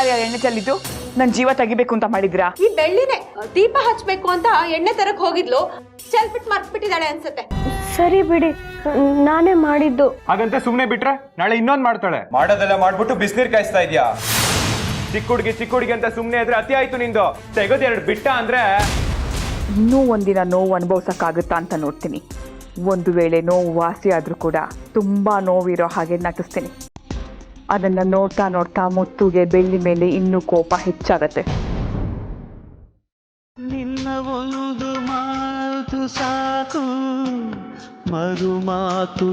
ಯಾರು ಎಣ್ಣೆ ಚೆಲ್ಲಿದ್ದು? ನನ್ನ ಜೀವ ತೆಗಿಬೇಕು ಅಂತ ಮಾಡಿದ್ರಾ? ಈ ಬೆಳ್ಳಿನೇ ದೀಪ ಹಚ್ಬೇಕು ಅಂತ ಎಣ್ಣೆ ತರಕ್ ಹೋಗಿದ್ಲು, ಚೆಲ್ಬಿಟ್ಟು ಮರ್ತ್ಬಿಟ್ಟಿದ್ದಾಳೆ ಅನ್ಸುತ್ತೆ. ಸರಿ ಬಿಡಿ, ನಾನೇ ಮಾಡಿದ್ದು. ಹಾಗಂತ ಸುಮ್ಮನೆ ಬಿಟ್ರೆ ನಾಳೆ ಇನ್ನೊಂದು ಮಾಡ್ತಾಳೆ. ಮಾಡೋದೆಲ್ಲ ಮಾಡ್ಬಿಟ್ಟು ಬಿಸಿನೀರು ಕಾಯಿಸ್ತಾ ಇದೆಯಾ? ಚಿಕ್ಕ ಹುಡುಗಿ ಅಂತ ಸುಮ್ಮನೆ ಇದ್ರೆ ಅತಿ ಆಯ್ತು ನಿಂದು. ತೆಗೋದೆರಡು ಬಿಟ್ಟ ಅಂದ್ರೆ ಇನ್ನೂ ಒಂದಿನ ನೋವು ಅನುಭವಿಸೋಕ್ಕಾಗುತ್ತಾ ಅಂತ ನೋಡ್ತೀನಿ. ಒಂದು ವೇಳೆ ನೋವು ವಾಸಿ ಆದರೂ ಕೂಡ ತುಂಬ ನೋವಿರೋ ಹಾಗೆ ನಟಿಸ್ತೀನಿ. ಅದನ್ನು ನೋಡ್ತಾ ನೋಡ್ತಾ ಮುತ್ತುಗೆ ಬೆಳ್ಳಿ ಮೇಲೆ ಇನ್ನೂ ಕೋಪ ಹೆಚ್ಚಾಗತ್ತೆ. ನಿನ್ನ ಒಂದು ಮಾತು ಸಾಕು, ಮರು ಮಾತು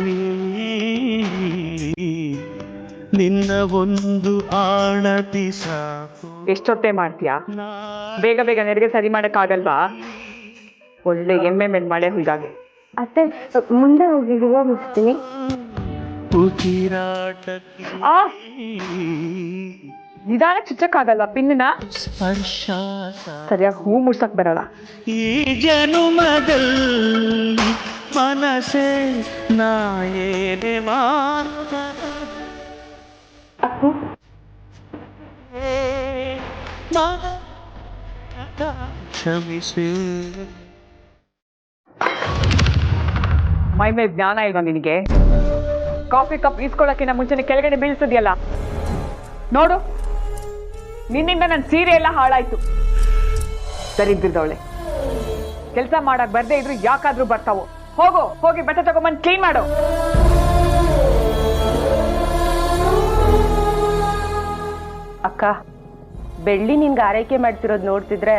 ನಿನ್ನ ಒಂದು ಆಣತಿ ಸಾಕು. ಎಷ್ಟೊತ್ತೆ ಮಾಡ್ತೀಯಾ? ಬೇಗ ಬೇಗ ನೆರಿಗೆ ಸರಿ ಮಾಡೋಕ್ಕಾಗಲ್ವಾ? ಒಳ್ಳೆ ಎಮ್ಮೆ ಮೇಲೆ ಮಳೆ ಹುಯ್ದಾಗೆ. ಅತ್ತೆ ಮುಂದೆ ಹೋಗಿ ಹೂವು ಮುಗಿಸ್ತೀನಿ. ನಿಧಾನ ಚುಚ್ಚಕ್ಕಾಗಲ್ಲ ಪಿನ್ನ. ಸ್ಪರ್ಶ ಸರಿಯಾಗಿ ಹೂ ಮುಡ್ಸಕ್ ಬರಲ್ಲ. ಈ ಜನುಮದಲ್ಲಿ ಮನಸೆ ನಾ ಏನೇ ಕ್ಷಮಿಸಿ. ಮೈ ಮೇಲೆ ಜ್ಞಾನ ಇಲ್ವಾ ನಿನಗೆ? ಕಾಫಿ ಕಪ್ ಈಸ್ಕೊಳ್ಳೋಕ್ಕಿಂತ ಮುಂಚೆನೆ ಕೆಳಗಡೆ ಬೀಳ್ಸದಿಯಲ್ಲ. ನೋಡು, ನಿನ್ನಿಂದ ನನ್ನ ಸೀರೆ ಎಲ್ಲ ಹಾಳಾಯ್ತು. ದರಿದ್ರದವಳೆ, ಕೆಲಸ ಮಾಡಕ್ ಬರ್ದೇ ಇದ್ರು ಯಾಕಾದ್ರೂ ಬರ್ತಾವು. ಹೋಗಿ ಬಟ್ಟೆ ತಗೊಂಬಂದು ಕ್ಲೀನ್ ಮಾಡು. ಅಕ್ಕ, ಬೆಳ್ಳಿ ನಿನ್ಗೆ ಆರೈಕೆ ಮಾಡ್ತಿರೋದು ನೋಡ್ತಿದ್ರೆ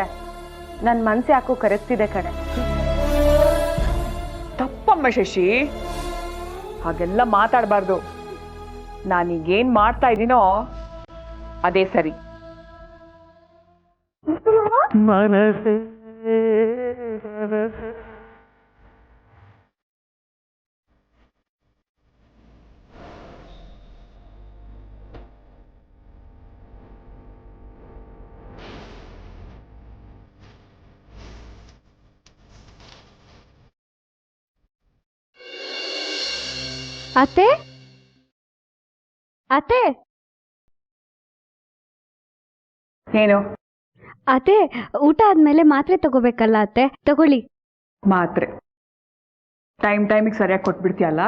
ನನ್ನ ಮನ್ಸು ಯಾಕೋ ಕರಗ್ತಿದೆ ಕಣೆ. ತಪ್ಪಮ್ಮ ಶಶಿ, ಹಾಗೆಲ್ಲ ಮಾತಾಡಬಾರ್ದು. ನಾನೀಗೇನ್ ಮಾಡ್ತಾ ಇದ್ದೀನೋ ಅದೇ ಸರಿ. ಮನಸೆ ಅತ್ತೆ ಅತ್ತೆ ಏನು? ಅತ್ತೆ, ಊಟ ಆದ್ಮೇಲೆ ಮಾತ್ರೆ ತಗೋಬೇಕಲ್ಲ ಅತ್ತೆ, ತಗೊಳ್ಳಿ. ಮಾತ್ರೆ ಟೈಮಿಗೆ ಸರಿಯಾಗಿ ಕೊಟ್ಬಿಡ್ತೀಯಲ್ಲ.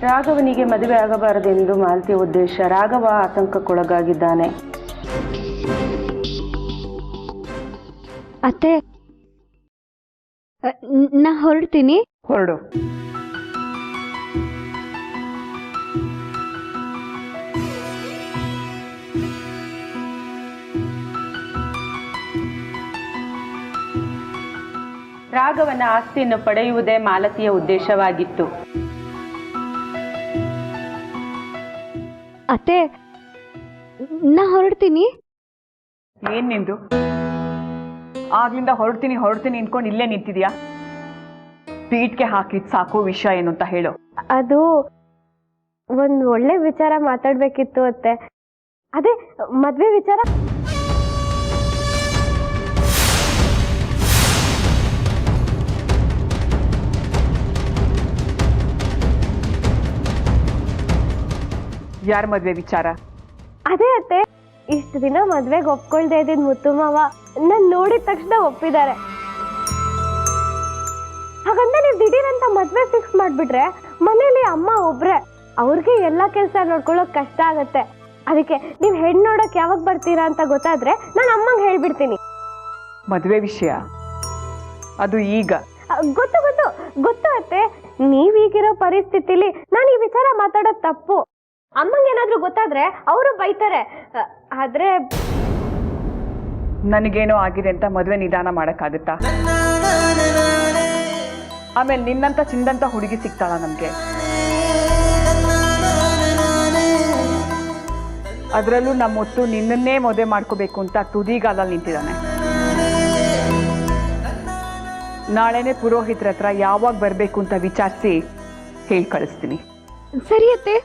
ರಾಘವನಿಗೆ ಮದುವೆ ಆಗಬಾರದೆಂದು ಮಾಲತಿಯ ಉದ್ದೇಶ. ರಾಘವ ಆತಂಕಕ್ಕೊಳಗಾಗಿದ್ದಾನೆ. ಅತ್ತೆ, ನಾ ಹೊರಡ್ತೀನಿ. ಹೊರಡು. ರಾಘವನ ಆಸ್ತಿಯನ್ನು ಪಡೆಯುವುದೇ ಮಾಲತಿಯ ಉದ್ದೇಶವಾಗಿತ್ತು. ಅತ್ತೆ, ನಾ ಹೊರಡ್ತೀನಿ. ಏನ್ ನಿಂದು? ಆಗ್ಲಿಂದ ಹೊರಡ್ತೀನಿ ಅನ್ಕೊಂಡು ಇಲ್ಲೇ ನಿಂತಿದ್ಯಾ? ಪೀಟ್ಗೆ ಹಾಕಿದ್ ಸಾಕು. ವಿಷಯ ಏನು ಅಂತ ಹೇಳು. ಅದು ಒಂದು ಒಳ್ಳೆ ವಿಚಾರ ಮಾತಾಡ್ಬೇಕಿತ್ತು ಅತ್ತೆ. ಅದೇ ಮದ್ವೆ ವಿಚಾರ. ಯಾರ ಮದ್ವೆ ವಿಚಾರ? ಅದೇ ಅತ್ತೆ, ಇಷ್ಟು ದಿನ ಮದ್ವೆಗೆ ಒಪ್ಕೊಳ್ದೇ ಇದ್ದಿದ್ ಮುತ್ತು ಮಾವ ನನ್ ನೋಡಿದ ತಕ್ಷಣ ಒಪ್ಪಿದ್ದಾರೆ. ಹಾಗಂತ ನೀವು ದಿಢೀರಂತ ಮದ್ವೆ ಫಿಕ್ಸ್ ಮಾಡ್ಬಿಟ್ರೆ ಮನೇಲಿ ಅಮ್ಮ ಒಬ್ರೆ, ಅವ್ರಿಗೆ ಎಲ್ಲಾ ಕೆಲ್ಸ ನೋಡ್ಕೊಳ್ಳೋಕ್ ಕಷ್ಟ ಆಗತ್ತೆ. ಅದಕ್ಕೆ ನೀವ್ ಹೆಣ್ ನೋಡಕ್ ಯಾವಾಗ ಬರ್ತೀರಾ ಅಂತ ಗೊತ್ತಾದ್ರೆ ನಾನು ಅಮ್ಮಂಗೆ ಹೇಳ್ಬಿಡ್ತೀನಿ. ಮದ್ವೆ ವಿಷಯ ಅದು ಈಗ? ಗೊತ್ತು ಗೊತ್ತು ಗೊತ್ತು ಅತ್ತೆ. ನೀವೀಗಿರೋ ಪರಿಸ್ಥಿತಿಲಿ ನಾನು ಈ ವಿಚಾರ ಮಾತಾಡೋದ್ ತಪ್ಪು. ಅಮ್ಮಂಗೆ ಏನಾದ್ರೂ ಗೊತ್ತಾದ್ರೆ ಅವರು ಬೈತಾರೆ. ಆದ್ರೆ ನನಗೇನೋ ಆಗಿದೆ ಅಂತ ಮದ್ವೆ ನಿಧಾನ ಮಾಡಕ್ಕಾಗುತ್ತಾ? ಆಮೇಲೆ ನಿನ್ನಂತ ಚಿಂದಂತ ಹುಡುಗಿ ಸಿಗ್ತಾಳ ನಮ್ಗೆ? ಅದರಲ್ಲೂ ನಮ್ಮ ಹೊತ್ತು ನಿನ್ನನ್ನೇ ಮದುವೆ ಮಾಡ್ಕೋಬೇಕು ಅಂತ ತುದಿಗಾಲಲ್ಲಿ ನಿಂತಿದ್ದಾನೆ. ನಾಳೆನೆ ಪುರೋಹಿತರ ಹತ್ರ ಯಾವಾಗ ಬರಬೇಕು ಅಂತ ವಿಚಾರಿಸಿ ಹೇಳಿ ಕಳಿಸ್ತೀನಿ. ಸರಿ ಅತ್ತೆ.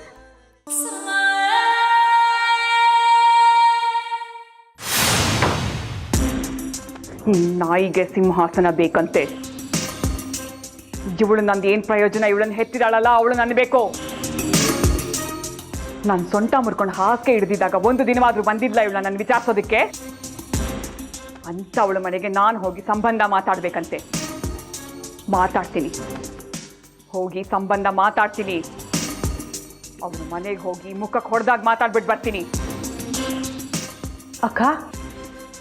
ನಾಯಿಗೆ ಸಿಂಹಾಸನ ಬೇಕಂತೆ. ಇವಳು ನಂದು ಏನ್ ಪ್ರಯೋಜನ? ಇವಳನ್ನು ಹೆತ್ತಿದಾಳಲ್ಲ ಅವಳು ನನ್ ಬೇಕು. ನಾನು ಸೊಂಟ ಮುರ್ಕೊಂಡು ಹಾಗೆ ಹಿಡ್ದಿದ್ದಾಗ ಒಂದು ದಿನವಾದ್ರೂ ಬಂದಿದ್ಲ ಇವಳ ನನ್ನ ವಿಚಾರಿಸೋದಕ್ಕೆ. ಅಂತ ಅವಳ ಮನೆಗೆ ನಾನು ಹೋಗಿ ಸಂಬಂಧ ಮಾತಾಡ್ಬೇಕಂತೆ. ಮಾತಾಡ್ತೀನಿ, ಹೋಗಿ ಸಂಬಂಧ ಮಾತಾಡ್ತೀನಿ. ಅವಳ ಮನೆಗೆ ಹೋಗಿ ಮುಖಕ್ಕೆ ಹೊಡೆದಾಗ ಮಾತಾಡ್ಬಿಟ್ಟು ಬರ್ತೀನಿ. ಅಕ್ಕ,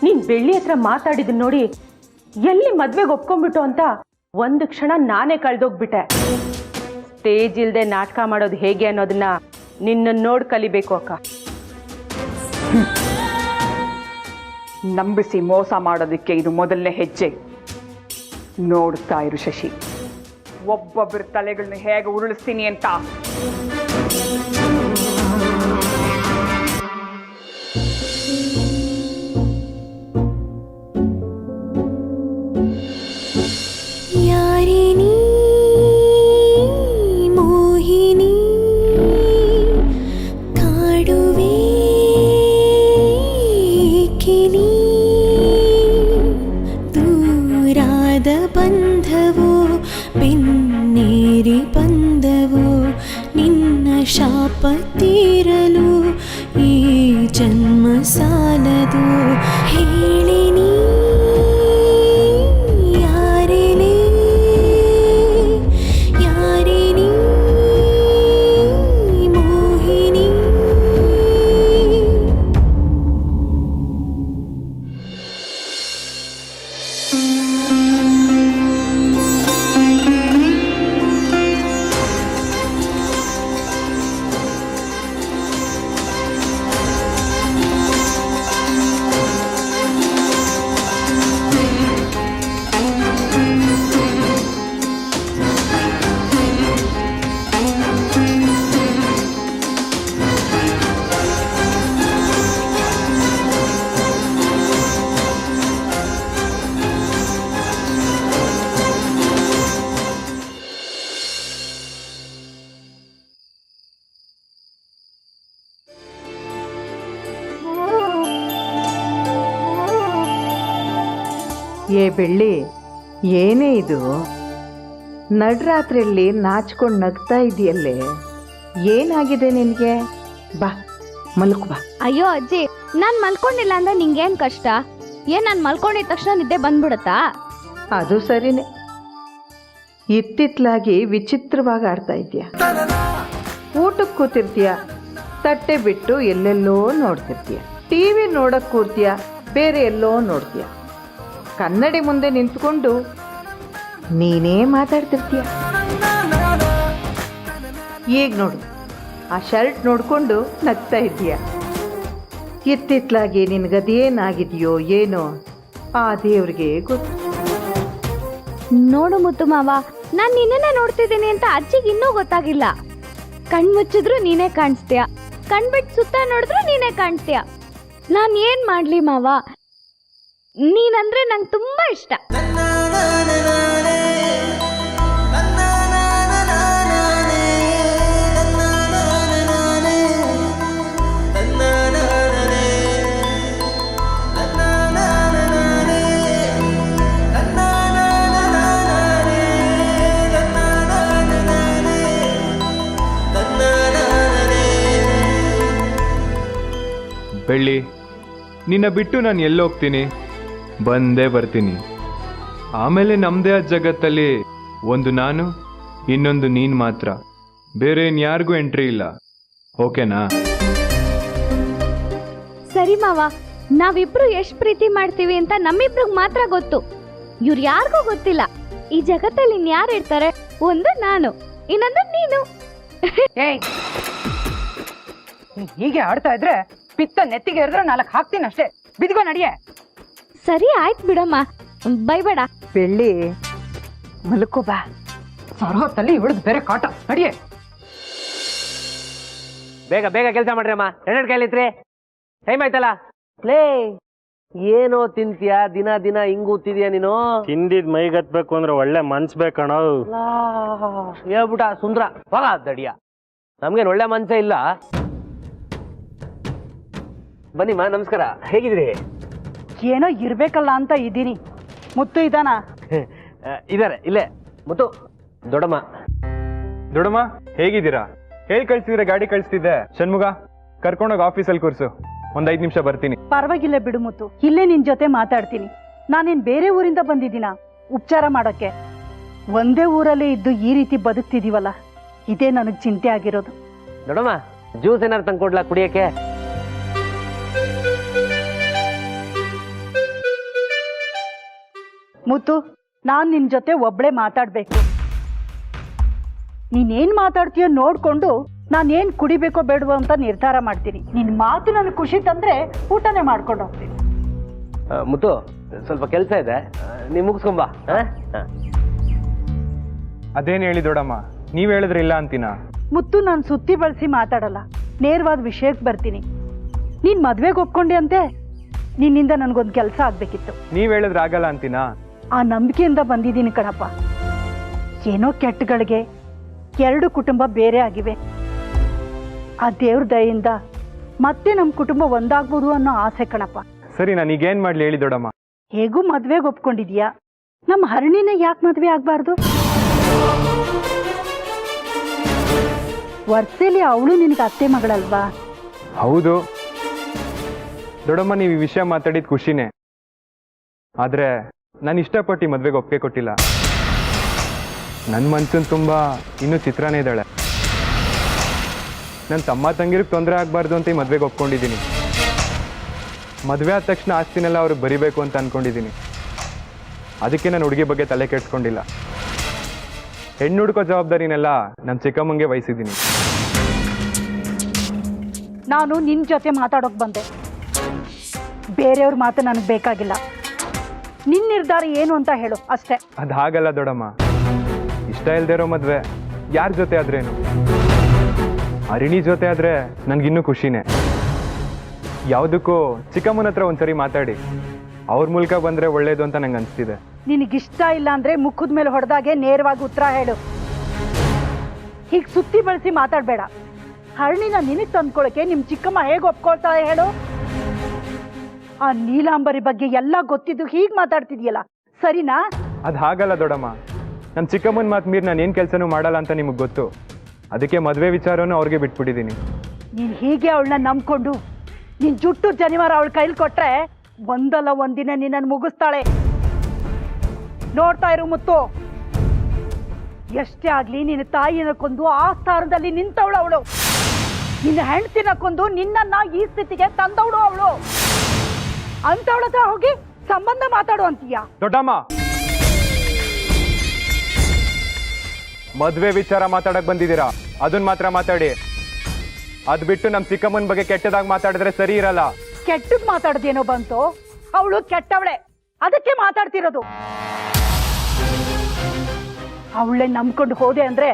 ನೀನ್ ಬೆಳ್ಳಿ ಹತ್ರ ಮಾತಾಡಿದ್ ನೋಡಿ ಎಲ್ಲಿ ಮದ್ವೆಗೆ ಒಪ್ಕೊಂಡ್ಬಿಟ್ಟು ಅಂತ ಒಂದು ಕ್ಷಣ ನಾನೇ ಕಳ್ದೋಗ್ಬಿಟ್ಟೆ. ಸ್ಟೇಜ್ ಇಲ್ದೆ ನಾಟಕ ಮಾಡೋದು ಹೇಗೆ ಅನ್ನೋದನ್ನ ನಿನ್ನ ನೋಡ್ ಕಲಿಬೇಕು ಅಕ್ಕ. ನಂಬಿಸಿ ಮೋಸ ಮಾಡೋದಕ್ಕೆ ಇದು ಮೊದಲನೇ ಹೆಜ್ಜೆ. ನೋಡ್ತಾ ಇರು ಶಶಿ, ಒಬ್ಬೊಬ್ಬರ ತಲೆಗಳನ್ನ ಹೇಗೆ ಉರುಳಿಸ್ತೀನಿ ಅಂತ. ಯಾರಿನಿ ಮೋಹಿನಿ ಕಾಡುವೆ ಕಿನಿ ದೂರಾದ ಬಂಧವು ಬೆನ್ನೇರಿ ಬಂದವು ನಿನ್ನ ಶಾಪ ತೀರಲು ಈ ಜನ್ಮ ಸಾಲದು. ಹೇಳಿನಿ ಏ ಬೆಳ್ಳಿ, ಏನೇ ಇದು? ನಡ್ರಾತ್ರಿಯಲ್ಲಿ ನಾಚ್ಕೊಂಡು ನಗ್ತಾ ಇದೆಯಲ್ಲೇ, ಏನಾಗಿದೆ ನಿನಗೆ? ಬಾ ಮಲ್ಕು ಬಾ. ಅಯ್ಯೋ ಅಜ್ಜಿ, ನಾನ್ ಮಲ್ಕೊಂಡಿಲ್ಲ ಅಂದ್ರೆ ನಿಂಗೇನ್ ಕಷ್ಟ? ನಾನ್ ಮಲ್ಕೊಂಡಿದ ತಕ್ಷಣ ನಿದ್ದೆ ಬಂದ್ಬಿಡತ್ತಾ? ಅದು ಸರಿನೇ. ಇತ್ತಿತ್ಲಾಗಿ ವಿಚಿತ್ರವಾಗಿ ಆಡ್ತಾ ಇದೆಯಾ. ಊಟಕ್ಕೆ ಕೂತಿರ್ತೀಯ, ತಟ್ಟೆ ಬಿಟ್ಟು ಎಲ್ಲೆಲ್ಲೋ ನೋಡ್ತಿರ್ತೀಯ. ಟಿವಿ ನೋಡಕ್ ಕೂರ್ತೀಯ, ಬೇರೆ ಎಲ್ಲೋ ನೋಡ್ತೀಯ. ಕನ್ನಡಿ ಮುಂದೆ ನಿಂತ್ಕೊಂಡು ನೀನೇ ಮಾತಾಡ್ತಿರ್ತೀಯ. ಈಗ ನೋಡು, ಆ ಶರ್ಟ್ ನೋಡ್ಕೊಂಡು ನಗ್ತಾ ಇದ್ದೀಯ. ಇತ್ತಿತ್ಲಾಗಿ ನಿನಗದೇನಾಗಿದೆಯೋ ಏನೋ ಆ ದೇವ್ರಿಗೆ ಗೊತ್ತು. ನೋಡು ಮುತ್ತು ಮಾವ, ನಾನ್ ನಿನ್ನನ್ನೇ ನೋಡ್ತಿದ್ದೀನಿ ಅಂತ ಅಜ್ಜಿಗೆ ಇನ್ನೂ ಗೊತ್ತಾಗಿಲ್ಲ. ಕಣ್ ಮುಚ್ಚಿದ್ರು ನೀನೇ ಕಾಣಿಸ್ತೀಯ, ಕಣ್ಬಿಟ್ಟು ಸುತ್ತ ನೋಡಿದ್ರು ನೀನೇ ಕಾಣಿಸ್ತೀಯ. ನಾನ್ ಏನ್ ಮಾಡ್ಲಿ ಮಾವ, ನೀನಂದ್ರೆ ನಂಗೆ ತುಂಬಾ ಇಷ್ಟ. ಬೆಳ್ಳಿ, ನಿನ್ನ ಬಿಟ್ಟು ನಾನು ಎಲ್ಲೋಗ್ತೀನಿ? ಬಂದೇ ಬರ್ತೀನಿ. ಆಮೇಲೆ ನಮ್ಮದೇ ಆದ ಜಗತ್ತಲ್ಲಿ ಒಂದು ನಾನು, ಇನ್ನೊಂದು ನೀನು ಮಾತ್ರ. ಬೇರೆ ಇನ್ಯಾರಿಗೂ ಎಂಟ್ರಿ ಇಲ್ಲ. ಓಕೆನಾ? ಸರಿ ಮಾವ, ನಾವಿಬ್ರು ಎಷ್ಟ್ ಪ್ರೀತಿ ಮಾಡ್ತೀವಿ ಅಂತ ನಮ್ಮಿಬ್ರಿಗೆ ಮಾತ್ರ ಗೊತ್ತು. ಇವ್ರು ಯಾರಿಗೂ ಗೊತ್ತಿಲ್ಲ. ಈ ಜಗತ್ತಲ್ಲಿ ಇನ್ಯಾರು ಇರ್ತಾರೆ? ಒಂದು ನಾನು, ಇನ್ನೊಂದು ನೀನು. ಹೀಗೆ ಆಡ್ತಾ ಇದ್ರೆ ಪಿತ್ತ ನೆತ್ತಿಗೆ ಇರಿದ್ರೆ 4 ಹಾಕ್ತೀನಿ ಅಷ್ಟೇ. ಬಿದ್ಕೋ ನಡಿಯೇ. ಸರಿ ಆಯ್ತು ಬಿಡಮ್ಮ, ಬೈಬೇಡ. ಬೆಳ್ಳಿ ಮಲ್ಕೋ ಬಾ. ಸರೋತ್ತಲ್ಲಿ ಇವಳದ್ ಬೇರೆ ಕಾಟ. ನಡಿಯೇ. ಬೇಗ ಬೇಗ ಕೆಲಸ ಮಾಡ್ರಿ ಅಮ್ಮ. 2 ಕೈಲಿತ್ರಿ, ಟೈಮ್ ಆಯ್ತಲ್ಲ. ಲೇ, ಏನೋ ತಿಂತೀಯ? ದಿನ ದಿನ ಹಿಂಗ್ ಕೂತಿದ್ಯಾ ನೀನು? ತಿಂದಿದ್ ಮೈಗತ್ಬೇಕು ಅಂದ್ರೆ ಒಳ್ಳೆ ಮನ್ಸ್ ಬೇಕಣ. ಹೇಳ್ಬಿಟ ಸುಂದ್ರ, ಹೋಗ ದಡಿಯ. ನಮ್ಗೇನ್ ಒಳ್ಳೆ ಮನ್ಸೇ ಇಲ್ಲ. ಬನ್ನಿಮ್ಮ, ನಮಸ್ಕಾರ. ಹೇಗಿದ್ರಿ? ಏನೋ ಇರ್ಬೇಕಲ್ಲ ಅಂತ ಇದ್ದೀನಿ. ಮುತ್ತು ಇದಾನ? ಇದಾರೆ ಇಲ್ಲೇ. ಮುತ್ತು ದೊಡ್ಡಮ್ಮ. ದೊಡ್ಡಮ್ಮ ಹೇಗಿದ್ದೀರಾ? ಹೇಳಿ ಕಳ್ಸಿದ್ರೆ ಗಾಡಿ ಕಳಿಸ್ತಿದ್ದೆ. ಷಣ್ಮುಗ ಕರ್ಕೊಂಡೋಗಿ ಆಫೀಸಲ್ಲಿ ಕೂರ್ಸು, ಒಂದ್ 5 ನಿಮಿಷ ಬರ್ತೀನಿ. ಪರವಾಗಿಲ್ಲ ಬಿಡು ಮುತ್ತು, ಇಲ್ಲೇ ನಿನ್ ಜೊತೆ ಮಾತಾಡ್ತೀನಿ. ನಾನೇನ್ ಬೇರೆ ಊರಿಂದ ಬಂದಿದ್ದೀನ ಉಪಚಾರ ಮಾಡೋಕ್ಕೆ? ಒಂದೇ ಊರಲ್ಲೇ ಇದ್ದು ಈ ರೀತಿ ಬದುಕ್ತಿದೀವಲ್ಲ, ಇದೇ ನನಗೆ ಚಿಂತೆ ಆಗಿರೋದು. ದೊಡ್ಡಮ್ಮ ಜ್ಯೂಸ್ ಏನಾರು ತಂದ್ಕೊಡ್ಲಾ ಕುಡಿಯಕ್ಕೆ? ಮುತ್ತು, ನಾನ್ ನಿನ್ ಜೊತೆ ಒಬ್ಳೆ ಮಾತಾಡ್ಬೇಕು. ನೀನೇನ್ ಮಾತಾಡ್ತೀಯೋ ನೋಡ್ಕೊಂಡು ನಾನೇನ್ ಕುಡಿಬೇಕೋ ಬೇಡವೋ ಅಂತ ನಿರ್ಧಾರ ಮಾಡ್ತೀನಿ. ನಿನ್ ಮಾತು ನನಗೆ ಖುಷಿ ತಂದ್ರೆ ಊಟನೇ ಮಾಡ್ಕೊಂಡು ಹೋಗ್ತೀನಿ. ಮುತ್ತು ಸ್ವಲ್ಪ ಕೆಲಸ ಇದೆ, ನೀ ಮುಗಿಸ್ಕೊಂಬಾ. ಅದೇನು ಹೇಳಿ ದೊಡ್ಡಮ್ಮ, ನೀವ್ ಹೇಳಿದ್ರೆ ಇಲ್ಲ ಅಂತೀನ? ಮುತ್ತು, ನಾನು ಸುತ್ತಿ ಬಳಸಿ ಮಾತಾಡಲ್ಲ, ನೇರವಾದ ವಿಷಯಕ್ಕೆ ಬರ್ತೀನಿ. ನೀನ್ ಮದ್ವೆಗೆ ಒಪ್ಕೊಂಡೆ ಅಂತೆ, ನಿನ್ನಿಂದ ನನ್ಗೊಂದು ಕೆಲಸ ಆಗ್ಬೇಕಿತ್ತು. ನೀವ್ ಹೇಳಿದ್ರೆ ಆಗಲ್ಲ ಅಂತೀನ? ಆ ನಂಬಿಕೆಯಿಂದ ಬಂದಿದ್ದೀನಿ ಕಣಪ್ಪ. ಏನೋ ಕೆಟ್ಟಗಳಿಗೆ 2 ಕುಟುಂಬ ಬೇರೆ ಆಗಿವೆ. ಆ ದೇವ್ರ ದಯೆಯಿಂದ ಮತ್ತೆ ನಮ್ಮ ಕುಟುಂಬ ಒಂದಾಗ್ಬೋದು ಅನ್ನೋ ಆಸೆ ಕಣಪ್ಪ. ಸರಿ, ನಾನು ಈಗೇನ್ ಮಾಡ್ಲಿ ಹೇಳಿ ದೊಡ್ಡಮ್ಮ? ಹೇಗೂ ಮದ್ವೆಗೆ ಒಪ್ಕೊಂಡಿದ್ಯಾ, ನಮ್ಮ ಹರಣಿನ ಯಾಕೆ ಮದ್ವೆ ಆಗ್ಬಾರ್ದು? ವರ್ಷಲಿ ಅವಳು ನಿನಗೆ ಅತ್ತೆ ಮಗಳಲ್ವಾ? ಹೌದು ದೊಡ್ಡಮ್ಮ, ನೀವು ಈ ವಿಷಯ ಮಾತಾಡಿದ ಖುಷಿನೇ. ಆದ್ರೆ ನಾನು ಇಷ್ಟಪಟ್ಟು ಮದ್ವೆಗೆ ಒಪ್ಪಿಗೆ ಕೊಟ್ಟಿಲ್ಲ. ನನ್ನ ಮನ್ಸಿನ ತುಂಬ ಇನ್ನೂ ಚಿತ್ರನೇ ಇದ್ದಾಳೆ. ನನ್ನ ತಮ್ಮ ತಂಗಿರಿಗೆ ತೊಂದರೆ ಆಗಬಾರ್ದು ಅಂತ ಈ ಮದ್ವೆಗೆ ಒಪ್ಕೊಂಡಿದ್ದೀನಿ. ಮದುವೆ ಆದ ತಕ್ಷಣ ಆಸ್ತಿನೆಲ್ಲ ಅವ್ರಿಗೆ ಬರಿಬೇಕು ಅಂತ ಅನ್ಕೊಂಡಿದ್ದೀನಿ. ಅದಕ್ಕೆ ನಾನು ಹುಡುಗಿ ಬಗ್ಗೆ ತಲೆ ಕೆಡ್ಸ್ಕೊಂಡಿಲ್ಲ. ಹೆಣ್ಣು ಹುಡ್ಕೋ ಜವಾಬ್ದಾರಿನೆಲ್ಲ ನಮ್ಮ ಚಿಕ್ಕಮ್ಮಂಗೆ ವಹಿಸಿದ್ದೀನಿ. ನಾನು ನಿನ್ನ ಜೊತೆ ಮಾತಾಡೋಕೆ ಬಂದೆ, ಬೇರೆಯವ್ರ ಮಾತು ನನಗೆ ಬೇಕಾಗಿಲ್ಲ. ನಿನ್ನ ನಿರ್ಧಾರ ಏನು ಅಂತ ಹೇಳು ಅಷ್ಟೇ. ಅದು ಹಾಗಲ್ಲ ದೊಡ್ಡಮ್ಮ, ಇಷ್ಟ ಇಲ್ಲದೆ ಇರೋ ಮದುವೆ ಯಾರ ಜೊತೆ ಆದ್ರೇನು? ಹರಿಣಿ ಜೊತೆ ಆದರೆ ನನಗಿನ್ನೂ ಖುಷಿನೇ. ಯಾವುದಕ್ಕೂ ಚಿಕ್ಕಮ್ಮನ ಹತ್ರ ಒಂದ್ಸರಿ ಮಾತಾಡಿ ಅವ್ರ ಮೂಲಕ ಬಂದರೆ ಒಳ್ಳೇದು ಅಂತ ನಂಗೆ ಅನಿಸ್ತಿದೆ. ನಿನಗಿಷ್ಟ ಇಲ್ಲ ಅಂದರೆ ಮುಖದ ಮೇಲೆ ಹೊಡೆದಾಗೆ ನೇರವಾಗಿ ಉತ್ತರ ಹೇಳು. ಹೀಗೆ ಸುತ್ತಿ ಬಳಸಿ ಮಾತಾಡಬೇಡ. ಹರಣಿನ ನಿನಗೆ ತಂದ್ಕೊಳಕ್ಕೆ ನಿಮ್ಮ ಚಿಕ್ಕಮ್ಮ ಹೇಗೆ ಒಪ್ಕೊಳ್ತಾಳೆ ಹೇಳು? ಆ ನೀಲಾಂಬರಿ ಬಗ್ಗೆ ಎಲ್ಲ ಗೊತ್ತಿದ್ದು ಹೀಗೆ ಮಾತಾಡ್ತಿದ್ಯಲ್ಲ, ಸರಿನಾ? ಅದು ಹಾಗಲ್ಲ ದೊಡ್ಡಮ್ಮ, ನಮ್ಮ ಚಿಕ್ಕಮ್ಮನ ಮಾತು ಮೀರಿ ನಾನು ಏನು ಕೆಲಸನೂ ಮಾಡಲ್ಲ ಅಂತ ನಿಮಗೆ ಗೊತ್ತು. ಅದಕ್ಕೆ ಮದುವೆ ವಿಚಾರನೂ ಅವ್ರಿಗೆ ಬಿಟ್ಬಿಟ್ಟಿದ್ದೀನಿ. ನೀನು ಹೀಗೆ ಅವಳನ್ನ ನಂಬ್ಕೊಂಡು ನಿನ್ನ ಜುಟ್ಟು ಜನಿವಾರ ಅವಳ ಕೈಲಿ ಕೊಟ್ರೆ ಒಂದಲ್ಲ ಒಂದಿನ ನಿನ್ನನ್ನು ಮುಗಿಸ್ತಾಳೆ. ನೋಡ್ತಾ ಇರು ಮುತ್ತು, ಎಷ್ಟೇ ಆಗ್ಲಿ ನಿನ್ನ ತಾಯಿನ ಕೊಂದು ಆ ಸ್ಥಾನದಲ್ಲಿ ನಿಂತವಳು ಅವಳು. ನಿನ್ನ ಹೆಂಡತಿನ ಕೊಂದು ನಿನ್ನನ್ನ ಈ ಸ್ಥಿತಿಗೆ ತಂದವಳು ಅವಳು. ಅಂತವಳ ಹತ್ರ ಹೋಗಿ ಸಂಬಂಧ ಮಾತಾಡು ಅಂತೀಯ? ದೊಡ್ಡಮ್ಮ, ಮದುವೆ ವಿಚಾರ ಮಾತಾಡಕ್ ಬಂದಿದ್ದೀರಾ, ಅದನ್ನ ಮಾತ್ರ ಮಾತಾಡಿ. ಅದ್ ಬಿಟ್ಟು ನಮ್ಮ ಚಿಕ್ಕಮ್ಮನ ಬಗ್ಗೆ ಕೆಟ್ಟದಾಗಿ ಮಾತಾಡಿದ್ರೆ ಸರಿ ಇರಲ್ಲ. ಕೆಟ್ಟದ್ ಮಾತಾಡ್ದೇನೋ ಬಂತು, ಅವಳು ಕೆಟ್ಟವಳೆ, ಅದಕ್ಕೆ ಮಾತಾಡ್ತಿರೋದು. ಅವಳೇ ನಂಬ್ಕೊಂಡು ಹೋದೆ ಅಂದ್ರೆ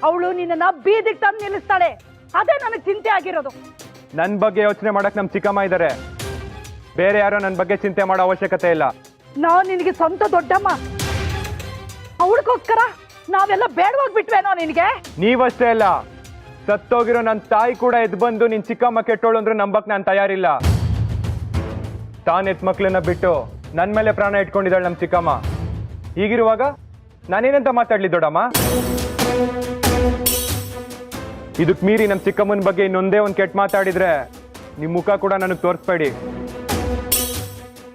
ಅವಳು ನಿನ್ನ ಬೀದಿಗೆ ತಂದು ನಿಲ್ಲಿಸ್ತಾಳೆ. ಅದೇ ನನಗೆ ಚಿಂತೆ ಆಗಿರೋದು. ನನ್ನ ಬಗ್ಗೆ ಯೋಚನೆ ಮಾಡಕ್ ನಮ್ಮ ಚಿಕ್ಕಮ್ಮ ಇದ್ದಾರೆ, ಬೇರೆ ಯಾರೋ ನನ್ನ ಬಗ್ಗೆ ಚಿಂತೆ ಮಾಡೋ ಅವಶ್ಯಕತೆ ಇಲ್ಲ. ನಾವ್ ನಿನಗೆ ಸ್ವಂತ ದೊಡ್ಡಮ್ಮ, ಅವಳಿಗೋಸ್ಕರ ನಾವೆಲ್ಲ ಬೇಡವಾಗಿ ಬಿಟ್ವೇನೋ ನಿನಗೆ? ನೀವಷ್ಟೇ ಅಲ್ಲ, ಸತ್ತೋಗಿರೋ ನನ್ನ ತಾಯಿ ಕೂಡ ಎದ್ದು ಬಂದು ನಿನ್ ಚಿಕ್ಕಮ್ಮ ಕೆಟ್ಟೋಳು ಅಂದ್ರೆ ನಂಬಕ್ ನಾನು ತಯಾರಿಲ್ಲ. ತಾನ್ ಎತ್ ಮಕ್ಳನ್ನ ಬಿಟ್ಟು ನನ್ನ ಮೇಲೆ ಪ್ರಾಣ ಇಟ್ಕೊಂಡಿದ್ದಾಳೆ ನಮ್ಮ ಚಿಕ್ಕಮ್ಮ. ಹೀಗಿರುವಾಗ ನಾನೇನಂತ ಮಾತಾಡ್ಲಿ ದೊಡ್ಡಮ್ಮ? ಇದಕ್ ಮೀರಿ ನಮ್ಮ ಚಿಕ್ಕಮ್ಮನ ಬಗ್ಗೆ ಇನ್ನೊಂದೇ ಒಂದು ಕೆಟ್ಟ ಮಾತಾಡಿದ್ರೆ ನಿಮ್ ಮುಖ ಕೂಡ ನನಗೆ ತೋರಿಸ್ಬೇಡಿ.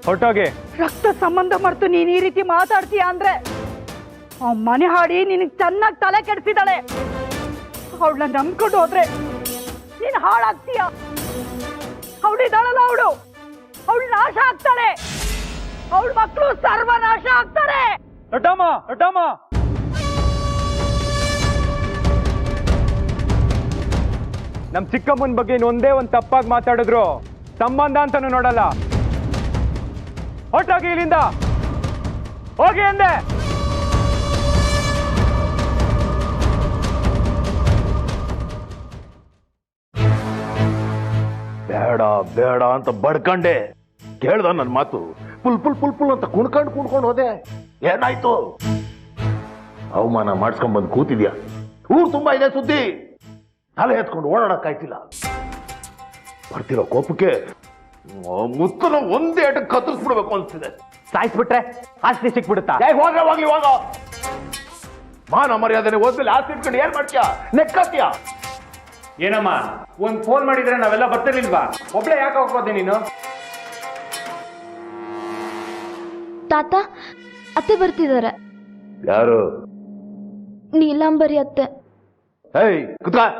ಹೊರಟೋಗಿ. ರಕ್ತ ಸಂಬಂಧ ಮರೆತು ನೀನ್ ಈ ರೀತಿ ಮಾತಾಡ್ತೀಯ ಅಂದ್ರೆ ಆ ಮನೆ ಹಾಡಿ ನಿನಗೆ ಚೆನ್ನಾಗಿ ತಲೆ ಕೆಡಿಸಿದಾಳೆ. ಅವಳನ್ನ ನಂಬ್ಕೊಂಡು ಹೋದ್ರೆ ನೀನ್ ಹಾಳಾಗ್ತೀಯ. ಅವಳಿದಾಳಲ್ಲ ಅವಳು ನಾಶ ಆಗ್ತಾಳೆ. ಅವಳ ಮಕ್ಕಳು ಸರ್ವನಾಶ ಆಗ್ತಾರೆ. ದೊಡ್ಡಮ್ಮ, ದೊಡ್ಡಮ್ಮ, ನಮ್ ಚಿಕ್ಕಮ್ಮನ ಬಗ್ಗೆ ಇನ್ನೊಂದೇ ಒಂದು ತಪ್ಪಾಗಿ ಮಾತಾಡಿದ್ರು ಸಂಬಂಧ ಅಂತಾನು ನೋಡಲ್ಲ. ಹೊರಟೋಗಿ ಇಲ್ಲಿಂದ, ಹೋಗಿ ಅಂದೆ. ಬೇಡ ಬೇಡ ಅಂತ ಬಡ್ಕಂಡೆ, ಕೇಳ್ದ ನನ್ನ ಮಾತು. ಪುಲ್ ಪುಲ್ ಪುಲ್ ಪುಲ್ ಅಂತ ಕುಣ್ಕೊಂಡು ಹೋದೆ. ಏನಾಯ್ತು? ಅವಮಾನ ಮಾಡಿಸ್ಕೊಂಡ್ ಬಂದು ಕೂತಿದ್ಯಾ? ಊರು ತುಂಬಾ ಇದೆ ಸುದ್ದಿ, ತಲೆ ಎತ್ಕೊಂಡು ಓಡಾಡಕ್ಕಾಯ್ತಿಲ್ಲ. ಬರ್ತಿರೋ ಕೋಪಕ್ಕೆ ಮುತ್ತನ ಒಂದೇ ಏಟಕ್ಕೆ ಕತ್ತರಿಸ್ಬಿಡ್ಬೇಕು ಅನ್ಸ್ತಿದೆ. ಸಾಯಿಸ್ಬಿಟ್ರೆ ಆಸ್ತಿ ಸಿಕ್ಬಿಡುತ್ತಾ? ಹೋಗ್ಲಿ ಹೋಗೋ. ಮಾನ ಮರ್ಯಾದನೆ ಓದ್ಮೇಲೆ ಆಸ್ತಿ ಇಟ್ಕೊಂಡು ಏನ್ ಮಾಡ್ತೀಯ? ನೆಕ್ಕತ್ತೀಯ? ಏನಮ್ಮ ಒಂದ್ ಫೋನ್ ಮಾಡಿದ್ರೆ ನಾವೆಲ್ಲ ಬರ್ತಿರ್ಲಿಲ್ವಾ? ಒಬ್ಳೆ ಯಾಕೆ ಹೋಗೋದೆ ನೀನು? ತಾತ, ಅತ್ತೆ ಬರ್ತಿದ್ದಾರೆ. ಯಾರು? ನೀಲಾಂಬರಿ ಅತ್ತೆ. ಏಯ್ ಕುತ್ಕ.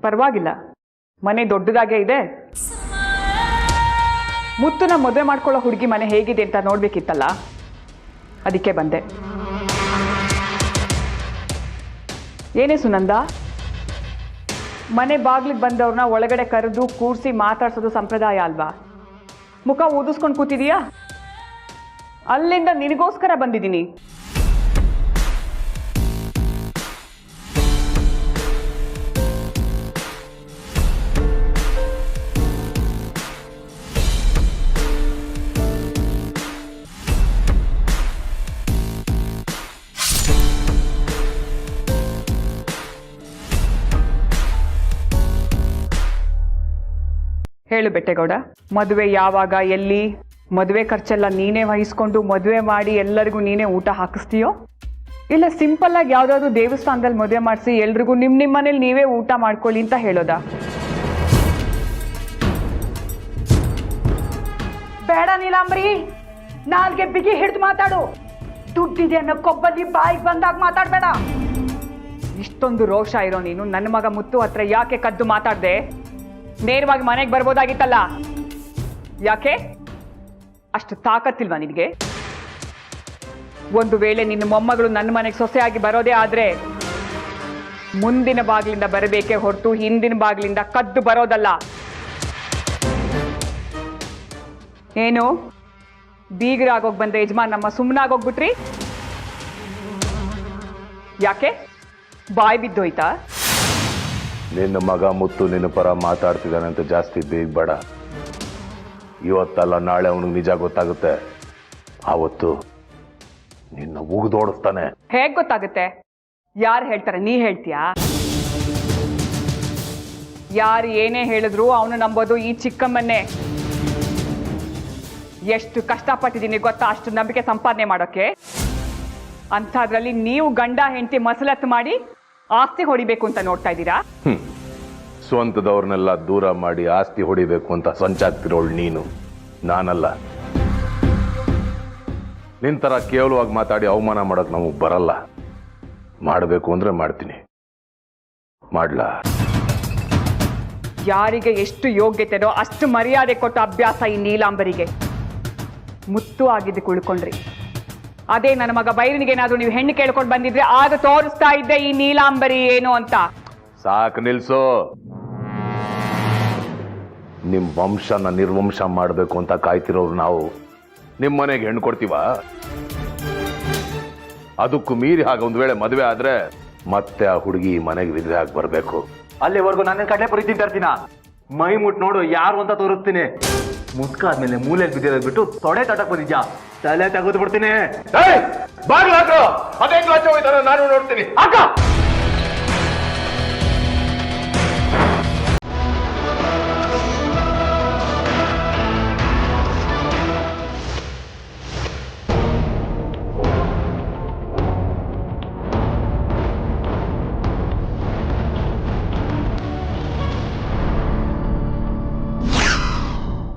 ಪರವಾಗಿಲ್ಲ, ಮನೆ ದೊಡ್ಡದಾಗೇ ಇದೆ. ಮುತ್ತುನ ಮದುವೆ ಮಾಡ್ಕೊಳ್ಳೋ ಹುಡುಗಿ ಮನೆ ಹೇಗಿದೆ ಅಂತ ನೋಡ್ಬೇಕಿತ್ತಲ್ಲ, ಅದಕ್ಕೆ ಬಂದೆ. ಏನೇ ಸುನಂದ, ಮನೆ ಬಾಗ್ಲಿಗೆ ಬಂದವ್ರನ್ನ ಒಳಗಡೆ ಕರೆದು ಕೂರಿಸಿ ಮಾತಾಡ್ಸೋದು ಸಂಪ್ರದಾಯ ಅಲ್ವಾ? ಮುಖ ಊದಿಸ್ಕೊಂಡು ಕೂತಿದೀಯಾ? ಅಲ್ಲಿಂದ ನಿನಗೋಸ್ಕರ ಬಂದಿದ್ದೀನಿ. ಹೇಳು ಬೆಟ್ಟೆಗೌಡ, ಮದುವೆ ಯಾವಾಗ, ಎಲ್ಲಿ? ಮದುವೆ ಖರ್ಚೆಲ್ಲ ನೀನೇ ವಹಿಸ್ಕೊಂಡು ಮದುವೆ ಮಾಡಿ ಎಲ್ಲರಿಗೂ ನೀನೇ ಊಟ ಹಾಕಿಸ್ತೀಯೋ, ಇಲ್ಲ ಸಿಂಪಲ್ ಆಗಿ ಯಾವ್ದಾದ್ರು ದೇವಸ್ಥಾನದಲ್ಲಿ ಮದುವೆ ಮಾಡಿಸಿ ಎಲ್ರಿಗೂ ನಿಮ್ಮ ಮನೇಲಿ ನೀವೇ ಊಟ ಮಾಡ್ಕೊಳ್ಳಿ ಅಂತ ಹೇಳೋದಾ? ಬೇಡ ನೀಲಾಂಬರಿ, ನಾಲ್ಗೆ ಬಿಗಿ ಹಿಡಿದು ಮಾತಾಡು. ದುಡ್ಡಿದೆ ಅನ್ನೋ ಕೊಬ್ಬಲ್ಲಿ ಬಾಯಿಗೆ ಬಂದಾಗ ಮಾತಾಡಬೇಡ. ಇಷ್ಟೊಂದು ರೋಷ ಇರೋ ನೀನು ನನ್ನ ಮಗ ಮುತ್ತು ಹತ್ರ ಯಾಕೆ ಕದ್ದು ಮಾತಾಡ್ದೆ? ನೇರವಾಗಿ ಮನೆಗೆ ಬರ್ಬೋದಾಗಿತ್ತಲ್ಲ. ಯಾಕೆ ಅಷ್ಟು ತಾಕತ್ತಿಲ್ವಾ ನಿನಗೆ? ಒಂದು ವೇಳೆ ನಿನ್ನ ಮೊಮ್ಮಗಳು ನನ್ನ ಮನೆಗೆ ಸೊಸೆಯಾಗಿ ಬರೋದೇ ಆದ್ರೆ ಮುಂದಿನ ಬಾಗಿಲಿಂದ ಬರಬೇಕೇ ಹೊರತು ಹಿಂದಿನ ಬಾಗಿಲಿಂದ ಕದ್ದು ಬರೋದಲ್ಲ. ಏನು ಬೀಗರಾಗೋಗಿ ಬಂದ ಯಜಮಾನ್ ನಮ್ಮ ಸುಮ್ಮನಾಗೋಗ್ಬಿಟ್ರಿ? ಯಾಕೆ ಬಾಯ್ ಬಿದ್ದೋಯ್ತಾ? ನಿನ್ನ ಮಗ ಮುತ್ತು ನಿನ್ನ ಪರ ಮಾತಾಡ್ತಿದ್ದಾನೆ ಅಂತ ಜಾಸ್ತಿ ಬೇಡ. ಇವತ್ತಲ್ಲ ನಾಳೆ ಅವನಿಗೆ ನಿಜ ಗೊತ್ತಾಗುತ್ತೆ. ಆವತ್ತು ನಿನ್ನ ಉಗಿದೋಡಿಸ್ತಾನೆ. ಹೇಗ್ ಗೊತ್ತಾಗುತ್ತೆ? ಯಾರು ಹೇಳ್ತಾರೆ? ನೀ ಹೇಳ್ತೀಯಾ? ಯಾರು ಏನೇ ಹೇಳಿದ್ರು ಅವನು ನಂಬೋದು ಈ ಚಿಕ್ಕಮ್ಮನ್ನೇ. ಎಷ್ಟು ಕಷ್ಟಪಟ್ಟಿದ್ದೀನಿ ಗೊತ್ತಾ ಅಷ್ಟು ನಂಬಿಕೆ ಸಂಪಾದನೆ ಮಾಡೋಕೆ. ಅಂಥದ್ರಲ್ಲಿ ನೀವು ಗಂಡ ಹೆಂಡತಿ ಮಸಲತ್ತು ಮಾಡಿ ಆಸ್ತಿ ಹೊಡಿಬೇಕು ಅಂತ ನೋಡ್ತಾ ಇದ್ದೀರಾ? ಸ್ವಂತದವ್ರನ್ನೆಲ್ಲ ದೂರ ಮಾಡಿ ಆಸ್ತಿ ಹೊಡಿಬೇಕು ಅಂತ ಸಂಚಾಗ್ತಿರೋಳು ನೀನು, ನಾನಲ್ಲ. ನಿಂತರ ಕೇವಲವಾಗಿ ಮಾತಾಡಿ ಅವಮಾನ ಮಾಡೋಕೆ ನಮಗೆ ಬರಲ್ಲ. ಮಾಡಬೇಕು ಅಂದ್ರೆ ಮಾಡ್ತೀನಿ. ಮಾಡ್ಲಾ? ಯಾರಿಗೆ ಎಷ್ಟು ಯೋಗ್ಯತೆನೋ ಅಷ್ಟು ಮರ್ಯಾದೆ ಕೊಟ್ಟ ಅಭ್ಯಾಸ ಈ ನೀಲಾಂಬರಿಗೆ. ಮುತ್ತು ಆಗಿದ್ದು ಕುಳ್ಕೊಂಡ್ರಿ. ಅದೇ ನನ್ನ ಮಗ ಬೈರನಿಗೇನಾದ್ರೂ ನೀವು ಹೆಣ್ಣು ಕೇಳ್ಕೊಂಡು ಬಂದಿದ್ರೆ ಆಗ ತೋರಿಸ್ತಾ ಇದ್ದೆ ಈ ನೀಲಾಂಬರಿ ಏನು ಅಂತ. ಸಾಕು ನಿಲ್ಸೋ. ನಿಮ್ ವಂಶನ ನಿರ್ವಂಶ ಮಾಡಬೇಕು ಅಂತ ಕಾಯ್ತಿರೋರು ನಾವು ನಿಮ್ ಮನೆಗೆ ಹೆಣ್ಣು ಕೊಡ್ತೀವ? ಅದಕ್ಕೂ ಮೀರಿ ಹಾಗೆ ಒಂದ್ ವೇಳೆ ಮದುವೆ ಆದ್ರೆ ಮತ್ತೆ ಆ ಹುಡುಗಿ ಮನೆಗೆ ವಿಧವೆ ಆಗಿ ಬರ್ಬೇಕು. ಅಲ್ಲಿವರೆಗೂ ನನ್ನ ಕಡಲೆಪುರಿ ತಿಂತಾರ್ತೀನ. ಮೈ ಮುಟ್ ನೋಡು ಯಾರು ಅಂತ ತೋರಿಸ್ತೀನಿ. ಮುಸ್ಕ ಆದ್ಮೇಲೆ ಮೂಲೆಯಲ್ಲಿ ಬಿದ್ದಿರೋದು ಬಿಟ್ಟು ತೊಡೆ ತಟಕ್ ಬಂದಿದ್ಯಾ? ತಲೆ ತೆಗೆದು ಬಿಡ್ತೀನಿ. ಬಾಗ್ಲು ಹಾಕು. ಅದೇ ನಾನು ನೋಡ್ತೀನಿ.